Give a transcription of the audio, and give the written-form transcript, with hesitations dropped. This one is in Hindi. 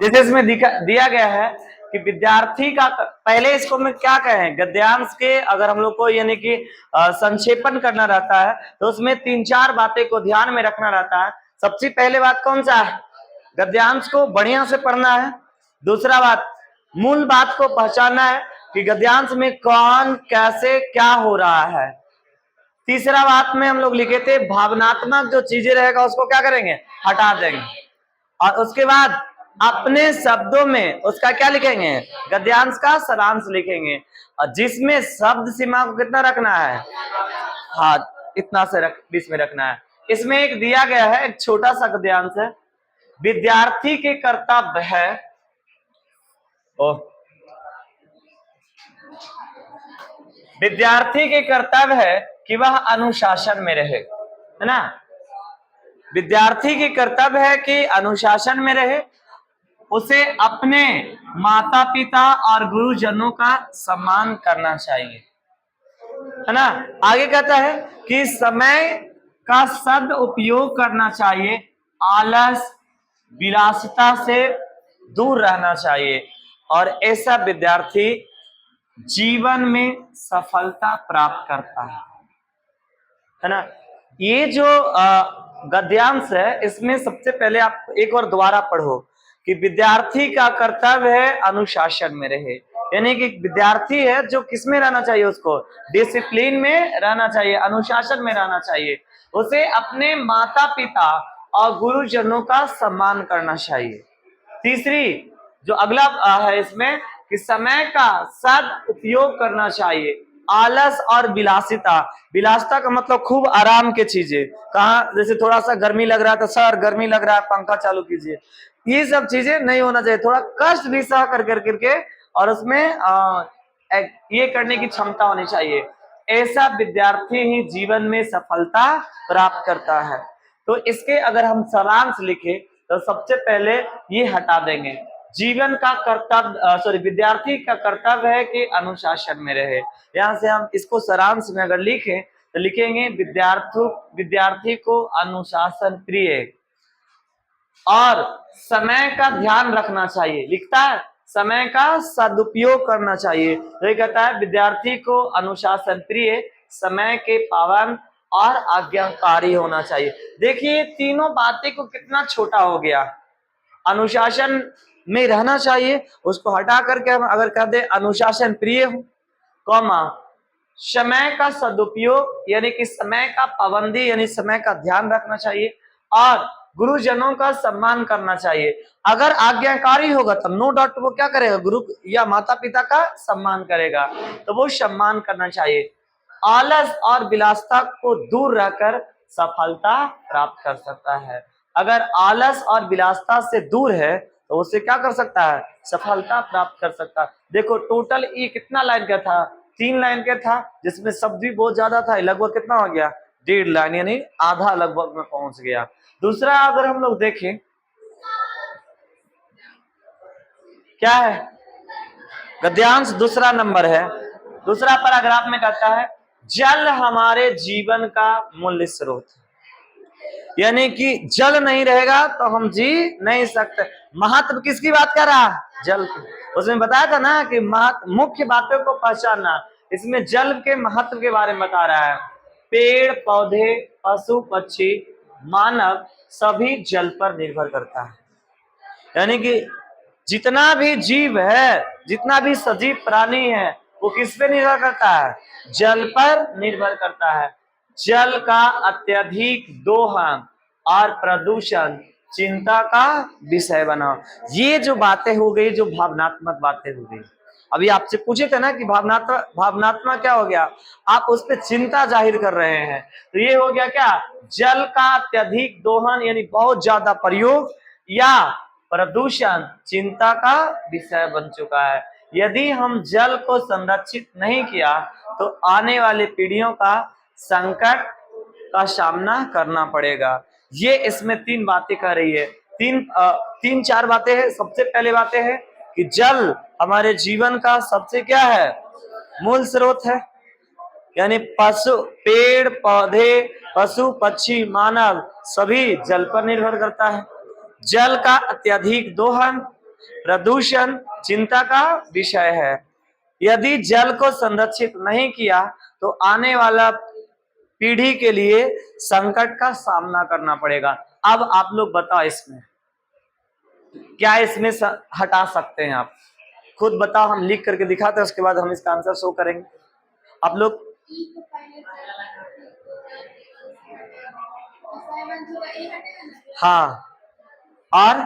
जैसे इसमें दिया गया है कि विद्यार्थी का, पहले इसको में क्या कहें, गद्यांश के अगर हम लोग को यानी कि संक्षेपण करना रहता है तो उसमें 3-4 बातें को ध्यान में रखना रहता है। सबसे पहले बात कौन सा है, गद्यांश को बढ़िया से पढ़ना है। दूसरा बात, मूल बात को पहचानना है कि गद्यांश में कौन कैसे क्या हो रहा है। तीसरा बात में हम लोग लिखे थे भावनात्मक जो चीजें रहेगा उसको क्या करेंगे, हटा देंगे। और उसके बाद अपने शब्दों में उसका क्या लिखेंगे, गद्यांश का सारांश लिखेंगे, और जिसमें शब्द सीमा को कितना रखना है, हाँ इतना से बीच में रखना है। इसमें एक दिया गया है, एक छोटा सा गद्यांश है, विद्यार्थी के कर्तव्य है, विद्यार्थी के कर्तव्य है कि वह अनुशासन में रहे, है ना। विद्यार्थी की कर्तव्य है कि अनुशासन में रहे, उसे अपने माता पिता और गुरुजनों का सम्मान करना चाहिए, है ना। आगे कहता है कि समय का सदुपयोग करना चाहिए, आलस विलासिता से दूर रहना चाहिए, और ऐसा विद्यार्थी जीवन में सफलता प्राप्त करता है ना। ये जो गद्यांश है इसमें सबसे पहले आप एक बार दोबारा पढ़ो कि विद्यार्थी का कर्तव्य है अनुशासन में रहे, यानी कि विद्यार्थी है जो किसमें रहना चाहिए, उसको डिसिप्लिन में रहना चाहिए, अनुशासन में रहना चाहिए, उसे अपने माता पिता और गुरुजनों का सम्मान करना चाहिए। तीसरी जो अगला है इसमें कि समय का सदुपयोग करना चाहिए, आलस और विलासिता, विलासिता का मतलब खूब आराम के चीजें, कहा जैसे थोड़ा सा गर्मी लग रहा है तो सर गर्मी लग रहा है पंखा चालू कीजिए, ये सब चीजें नहीं होना चाहिए। थोड़ा कष्ट भी सह कर करके और उसमें ये करने की क्षमता होनी चाहिए, ऐसा विद्यार्थी ही जीवन में सफलता प्राप्त करता है। तो इसके अगर हम सारांश लिखे तो सबसे पहले ये हटा देंगे, जीवन का कर्तव्य विद्यार्थी का कर्तव्य है कि अनुशासन में रहे। यहाँ से हम इसको सारांश में अगर लिखें तो लिखेंगे विद्यार्थी को अनुशासन प्रिय और समय का ध्यान रखना चाहिए, लिखता है समय का सदुपयोग करना चाहिए। तो ये कहता है विद्यार्थी को अनुशासन प्रिय, समय के पाबंद और आज्ञाकारी होना चाहिए। देखिए तीनों बातें को कितना छोटा हो गया, अनुशासन में रहना चाहिए उसको हटा करके हम अगर कह दे अनुशासन प्रिय हो, कौमा समय का सदुपयोग यानी कि समय का पाबंदी यानी समय का ध्यान रखना चाहिए, और गुरुजनों का सम्मान करना चाहिए। अगर आज्ञाकारी होगा तो नो डाउट वो क्या करेगा, गुरु या माता पिता का सम्मान करेगा, तो वो सम्मान करना चाहिए। आलस और विलासिता को दूर रहकर सफलता प्राप्त कर सकता है। अगर आलस और विलासिता से दूर है तो उससे क्या कर सकता है, सफलता प्राप्त कर सकता है। देखो टोटल ये कितना लाइन का था, 3 लाइन का था, जिसमें शब्द भी बहुत ज्यादा था, लगभग कितना हो गया, 1.5 लाइन यानी आधा लगभग में पहुंच गया। दूसरा अगर हम लोग देखें क्या है, गद्यांश दूसरा नंबर है, दूसरा पैराग्राफ में कहता है जल हमारे जीवन का मूल्य स्रोत, यानी कि जल नहीं रहेगा तो हम जी नहीं सकते। महत्व किसकी बात कर रहा है, जल की। उसमें बताया था ना कि मुख्य बातों को पहचानना, इसमें जल के महत्व के बारे में बता रहा है। पेड़ पौधे पशु पक्षी मानव सभी जल पर निर्भर करता है, यानी कि जितना भी जीव है, जितना भी सजीव प्राणी है वो किस पे निर्भर करता है, जल पर निर्भर करता है। जल का अत्यधिक दोहन और प्रदूषण चिंता का विषय बना। ये जो बातें हो गई, जो भावनात्मक बातें हो गई, अभी आपसे पूछे थे ना कि भावनात्मक क्या हो गया, आप उस पर चिंता जाहिर कर रहे हैं, तो ये हो गया क्या, जल का अत्यधिक दोहन यानी बहुत ज्यादा प्रयोग या प्रदूषण चिंता का विषय बन चुका है। यदि हम जल को संरक्षित नहीं किया तो आने वाली पीढ़ियों का संकट का सामना करना पड़ेगा। ये इसमें 3 बातें कर रही है, 3-4 बातें हैं। सबसे पहले बातें है कि जल हमारे जीवन का सबसे क्या है, मूल स्रोत है, यानी पेड़ पौधे पशु पक्षी मानव सभी जल पर निर्भर करता है। जल का अत्यधिक दोहन प्रदूषण चिंता का विषय है। यदि जल को संरक्षित नहीं किया तो आने वाला पीढ़ी के लिए संकट का सामना करना पड़ेगा। अब आप लोग बताओ, इसमें क्या इसमें हटा सकते हैं? आप खुद बताओ, हम लिख करके दिखाते हैं, उसके बाद हम इसका आंसर शो करेंगे। आप लोग हाँ, और